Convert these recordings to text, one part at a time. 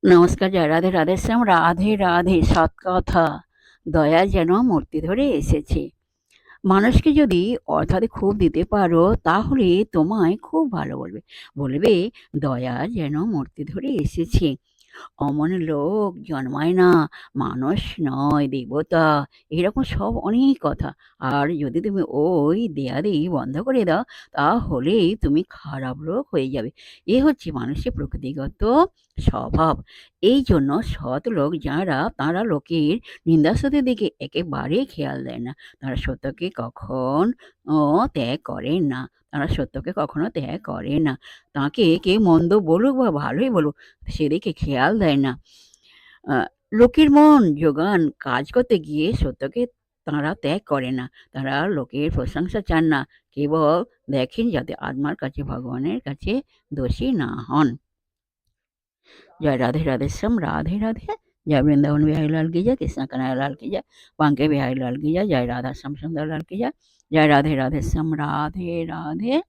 নমস্কার, জয় রাধে রাধেশ্যাম। রাধে রাধে। সৎ কথা, দয়া যেন মূর্তি ধরে এসেছে। মানুষকে যদি অর্থাৎ খুব দিতে পারো তাহলে তোমায় খুব ভালো বলবে। বলবে দয়া যেন মূর্তি ধরে এসেছে। অমন লোক জন্মায় না, মানুষ নয় দেবতা। এরকম সব অনেক কথা। আর যদি তুমি ওই দেয়াদেই বন্ধ করে দাও তাহলেই তুমি খারাপ লোক হয়ে যাবে। এ হচ্ছে মানুষের প্রকৃতিগত স্বভাব। এই জন্য সৎ লোক যারা, তারা লোকের নিন্দাস্তুতির দিকে একেবারেই খেয়াল দেয় না। তারা সত্যকে কখন ত্যাগ করেন না। তারা সত্যকে কখনো ত্যাগ করে না। তাকে কে মন্দ বলুক বা ভালোই বলুক, সেদিকে খেয়াল দেয় না। আ লোকের মন জোগান কাজ করতে গিয়ে সত্যকে তাঁরা ত্যাগ করে না। তারা লোকের প্রশংসা চান না। কেবল দেখেন যাতে আত্মার কাছে, ভগবানের কাছে দোষী না হন। जय राधे राधे श्याम। राधे राधे। जय वृंदावन बिहारी लाल की जय, कृष्ण कन्हैया लाल की जय, बांके बिहारी लाल की जय, जय राधा श्याम सुंदर लाल की जय। जय राधे राधे श्याम। राधे राधे।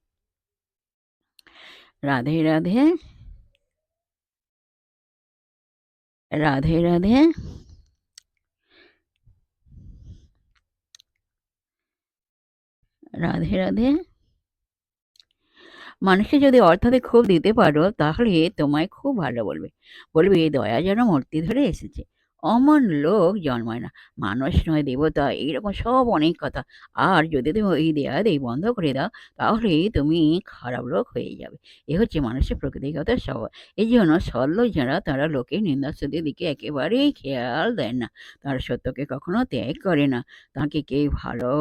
राधे राधे। राधे राधे। राधे राधे। মানুষকে যদি অর্থাৎ খুব দিতে পারো তাহলে তোমায় খুব ভালো বলবে। বলবে দয়া যেন মূর্তি ধরে এসেছে। অমন লোক জন্মায় না, মানুষ নয় দেবতা। এইরকম সব অনেক কথা। আর যদি তুমি ওই দেয়াদেই বন্ধ করে দাও তাহলে তুমি খারাপ লোক হয়ে যাবে। এ হচ্ছে মানুষের প্রকৃতিগত স্বভাব। এই জন্য সৎ লোক যারা, তারা লোকের নিন্দাস্তুতির দিকে একেবারেই খেয়াল দেয় না। তারা সত্যকে কখনো ত্যাগ করে না। তাকে কে ভালো